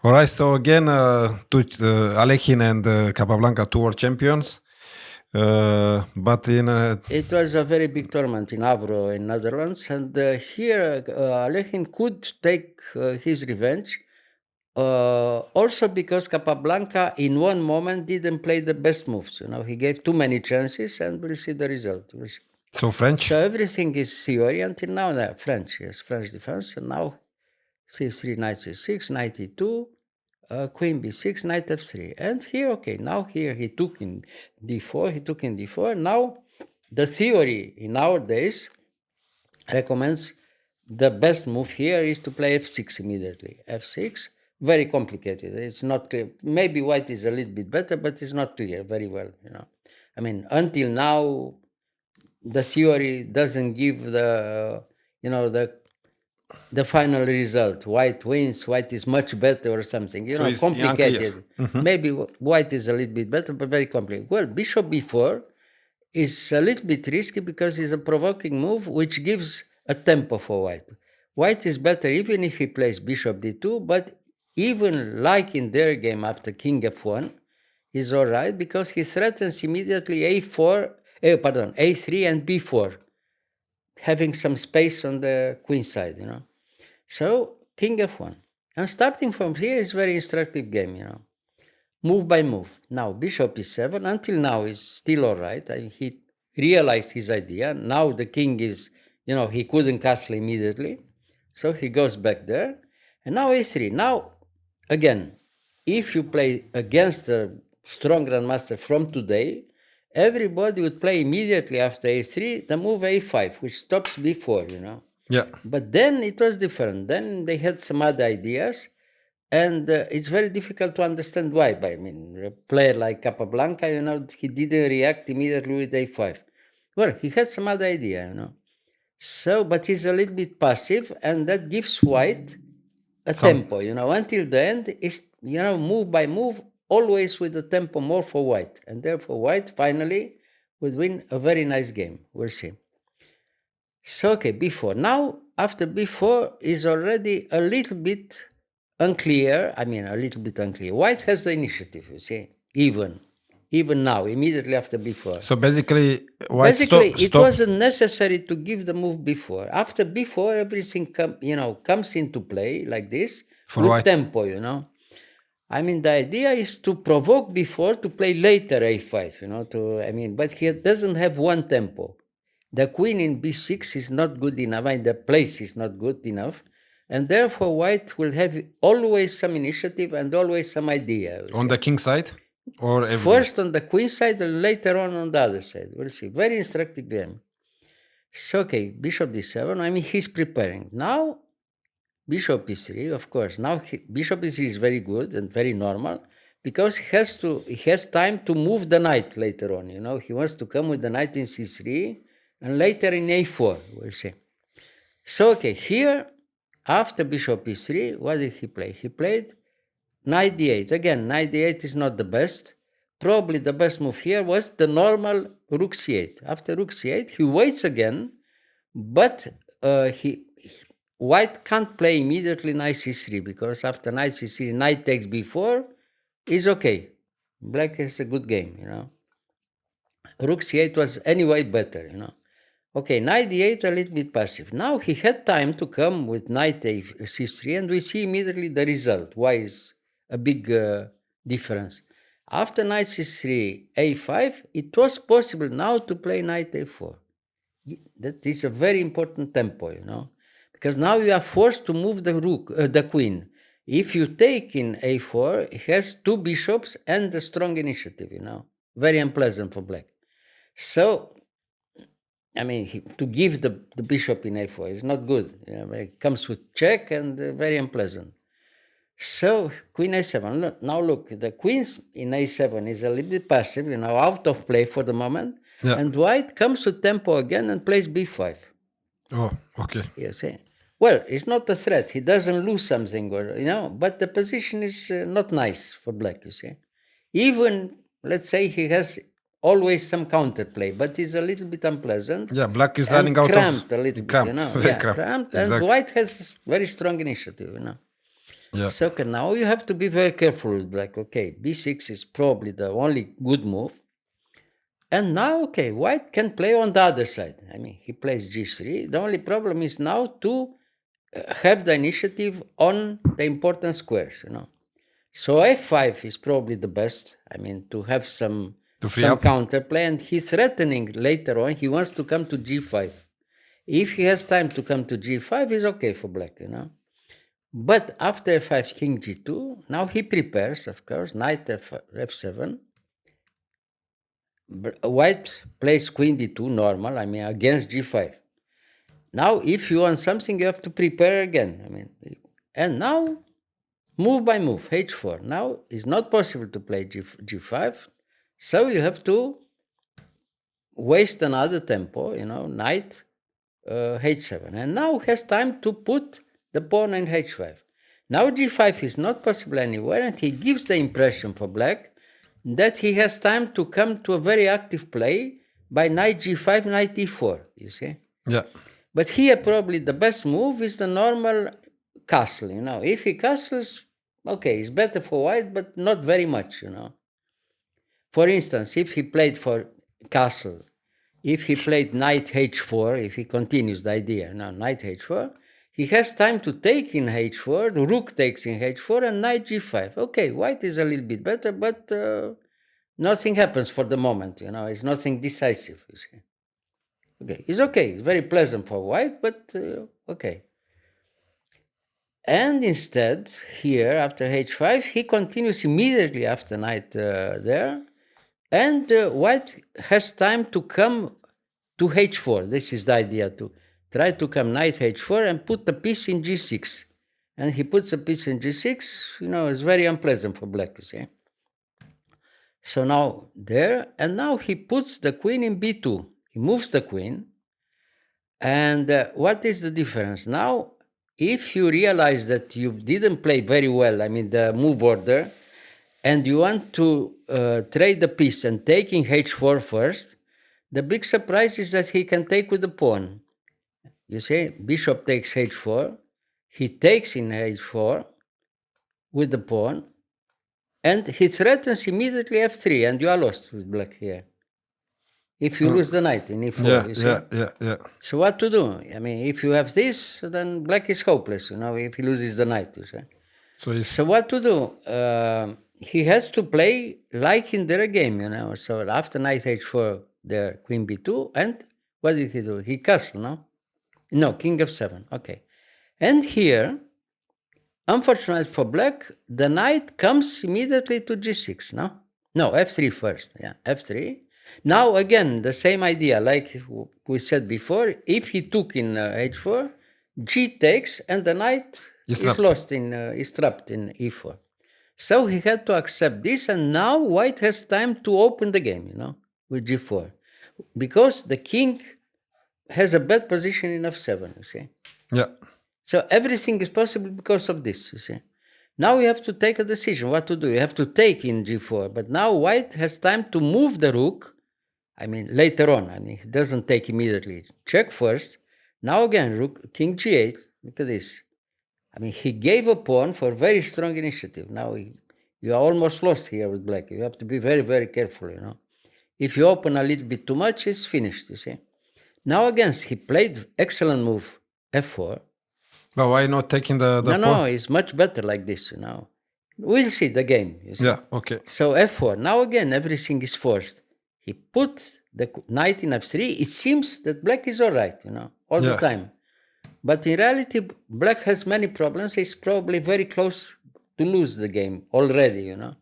All right, so again, Alekhine and Capablanca, two world champions. But in It was a very big tournament in Avro in Netherlands, and here Alekhine could take his revenge. Also because Capablanca in one moment didn't play the best moves. He gave too many chances, and we'll see the result. We'll see. so French. So everything is theory until now. French, yes, French defense, and now c3, knight c6, knight e2, queen b6, knight f3. And here, okay, now here he took in d4, Now the theory in nowadays recommends the best move here is to play f6 immediately. f6, very complicated. It's not clear. Maybe white is a little bit better, but it's not clear very well. I mean, until now, the theory doesn't give the final result. White wins. White is much better or something. So it's Complicated. unclear. Maybe white is a little bit better, but very complicated. Well, bishop b4 is a little bit risky because it's a provoking move which gives a tempo for white. White is better even if he plays bishop d2, but even like in their game after king f1, is all right because he threatens immediately a3 and b4, having some space on the queen side, So king f1. And starting from here is very instructive game, Move by move. Now bishop e7 until now is still all right. He realized his idea. Now the king is, he couldn't castle immediately. So he goes back there. And now a3. Now, again, if you play against a strong grandmaster from today, everybody would play immediately after a3 the move a5, which stops b4, Yeah. But then it was different. Then they had some other ideas. And it's very difficult to understand why. But I mean, a player like Capablanca, he didn't react immediately with a5. Well, he had some other idea, So, but he's a little bit passive, and that gives white a tempo, until the end is, move by move, always with the tempo more for white. And therefore, white finally would win a very nice game. We'll see. So, okay, b4. Now, after b4 is already a little bit unclear. I mean, a little bit unclear. White has the initiative, you see, even now, immediately after b4. So basically, white It wasn't necessary to give the move b4. After b4, everything comes into play like this For with white. tempo, I mean, the idea is to provoke b4 to play later a5, but he doesn't have one tempo. The queen in b6 is not good enough, and the place is not good enough, and therefore white will have always some initiative and always some idea. On the king side? Or First on the queen side and later on the other side. We'll see. Very instructive game. So, okay, bishop d7. I mean, he's preparing. Now, bishop e3, of course. Now, bishop e3 is very good and very normal because he has time to move the knight later on. He wants to come with the knight in c3 and later in a4. We'll see. So, okay, here, after bishop e3, what did he play? He played knight d8. Again, knight d8 is not the best. Probably the best move here was the normal rook c8. After rook c8, he waits again, but white can't play immediately knight c3 because after knight c3, knight takes b4 is okay. Black has a good game, Rook c8 was anyway better, Okay, knight d8 a little bit passive. Now he had time to come with knight c3, and we see immediately the result. Why is a big difference? After knight c3, a5, it was possible now to play knight a4. That is a very important tempo, because now you are forced to move the queen. If you take in a4, it has two bishops and a strong initiative, very unpleasant for black. So, I mean, to give the bishop in a4 is not good. It comes with check and very unpleasant. So, queen a7. Now look, the queen in a7 is a little bit passive, out of play for the moment. Yeah. And white comes to tempo again and plays b5. Oh, okay. You see? Well, it's not a threat. He doesn't lose something, but the position is not nice for black, you see. Even, let's say, he has always some counterplay, but it's a little bit unpleasant. Yeah, black is running out cramped of... a little cramped, bit, very cramped. Exactly. And white has very strong initiative, Yeah. So okay, now you have to be very careful with black. Okay, b6 is probably the only good move. And now, okay, white can play on the other side. I mean, he plays g3. The only problem is now to have the initiative on the important squares, you know. So f5 is probably the best. I mean, to have some counterplay, and he's threatening later on. He wants to come to g5. If he has time to come to g5, is okay for black, you know. But after f5, king g2, now he prepares, of course, knight f7. White plays queen d2, normal, I mean, against g5. Now, if you want something, you have to prepare again. I mean, and now, move by move, h4. Now, it's not possible to play g5, so you have to waste another tempo, you know, knight h7. And now has time to put the pawn in h5. Now g5 is not possible anywhere, and he gives the impression for black that he has time to come to a very active play by knight g5, knight e4, you see? Yeah. But here probably the best move is the normal castle, you know. If he castles, okay, it's better for white, but not very much, you know. For instance, if he played for castle, if he played knight h4, if he continues the idea, now knight h4, he has time to take in h4, the rook takes in h4, and knight g5. Okay, white is a little bit better, but nothing happens for the moment, you know, it's nothing decisive, you see. Okay, it's okay, it's very pleasant for white, but okay. And instead, here, after h5, he continues immediately after knight there, and white has time to come to h4. This is the idea, to try to come knight h4 and put the piece in g6. And he puts the piece in g6, you know, it's very unpleasant for black, you see. So now there, and now he puts the queen in b2. He moves the queen. And what is the difference? Now, if you realize that you didn't play very well, I mean, the move order, and you want to trade the piece and taking h4 first, the big surprise is that he can take with the pawn. You see, bishop takes h4, he takes in h4 with the pawn, and he threatens immediately f3, and you are lost with black here. If you lose the knight in e4, you see? Yeah. So what to do? I mean, if you have this, then black is hopeless, you know, if he loses the knight, you see? So what to do? He has to play like in their game, you know. So after knight h4, the queen b2, and what did he do? He castled, no? No, king f7, okay. And here, unfortunately for black, the knight comes immediately to g6, no? No, f3 first, yeah, f3. Now, again, the same idea, like we said before, if he took in h4, g takes, and the knight is lost is trapped in e4. So he had to accept this, and now white has time to open the game, you know, with g4. Because the king has a bad position in f7, you see. Yeah. So everything is possible because of this, you see. Now you have to take a decision what to do. You have to take in g4, but now white has time to move the rook. I mean, later on, I mean, he doesn't take immediately. Check first. Now again, rook, king g8. Look at this. I mean, he gave a pawn for very strong initiative. Now you are almost lost here with black. You have to be very, very careful, you know. If you open a little bit too much, it's finished, you see. Now again, he played excellent move, f4. But why not taking the pawn? No, it's much better like this, you know. We'll see the game, you see. Yeah, okay. So f4. Now again, everything is forced. He put the knight in f3. It seems that black is all right, you know, all the time. But in reality, black has many problems. He's probably very close to lose the game already, you know.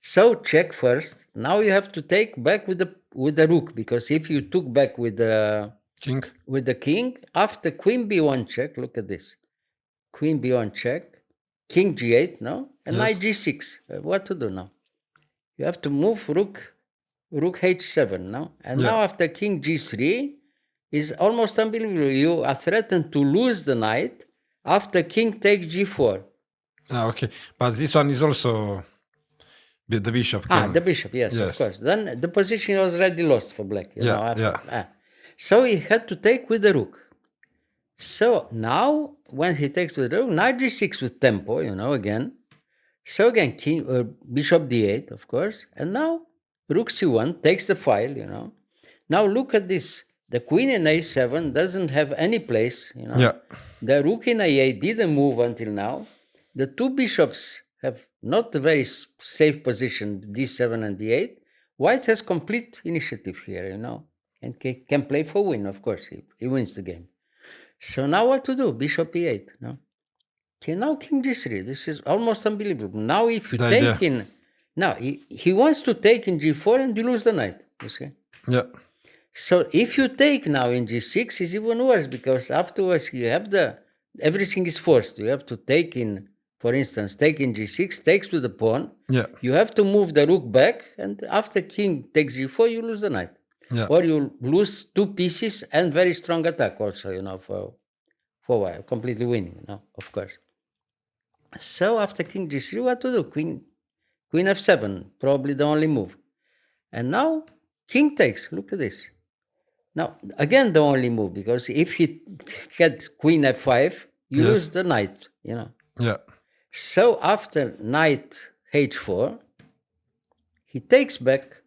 So check first. Now you have to take back with the rook, because if you took back with the king, after queen b1 check, look at this. Queen b1 check, king g8, no? And knight g6. What to do now? You have to move rook h7, no? And now after king g3, is almost unbelievable. You are threatened to lose the knight after king takes g4. Okay. But this one is also the bishop. The bishop, yes, of course. Then the position was already lost for black. You know, after. So he had to take with the rook. So now, when he takes with rook, knight g6 with tempo, again. So again, bishop d8, of course. And now rook c1 takes the file, Now look at this. The queen in a7 doesn't have any place, Yeah. The rook in a8 didn't move until now. The two bishops have not a very safe position, d7 and d8. White has complete initiative here, and can play for win, of course. He wins the game. So now what to do? Bishop e8, no? Okay, now king g3. This is almost unbelievable. Now if you The take idea. in... Now, he wants to take in g4 and you lose the knight, you see? Yeah. So if you take now in g6, it's even worse, because afterwards you have everything is forced. You have to take in, for instance, take in g6, takes with the pawn. Yeah. You have to move the rook back, and after king takes g4, you lose the knight. Yeah. Or you lose two pieces and very strong attack also, for a while, completely winning, of course. So after king g3, what to do? Queen f7, probably the only move. And now king takes. Look at this. Now, again, the only move, because if he had queen f5, you Yes. lose the knight, Yeah. So after knight h4, he takes back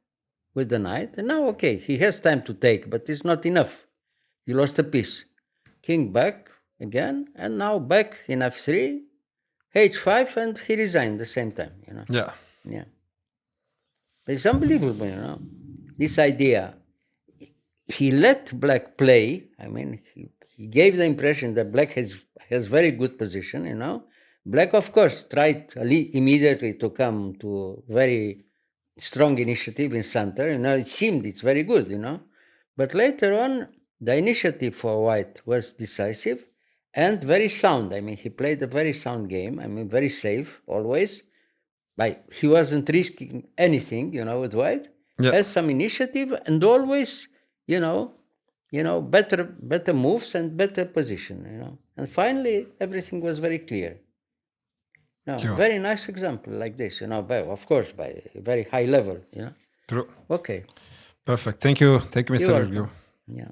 with the knight. And now, okay, he has time to take, but it's not enough. You lost a piece. King back again, and now back in f3, h5, and he resigned the same time, Yeah. Yeah. It's unbelievable, this idea. He let black play. I mean, he gave the impression that black has very good position, Black, of course, tried immediately to come to very strong initiative in center. It seemed it's very good, But later on, the initiative for white was decisive and very sound. I mean, he played a very sound game. I mean, very safe always. He wasn't risking anything, with white. Yeah. Had some initiative and always, better moves and better position, And finally, everything was very clear. Sure. Very nice example like this, of course, by a very high level, True. Okay. Perfect. Thank you. Thank you, Mr. You're Gheorghiu. welcome. Yeah.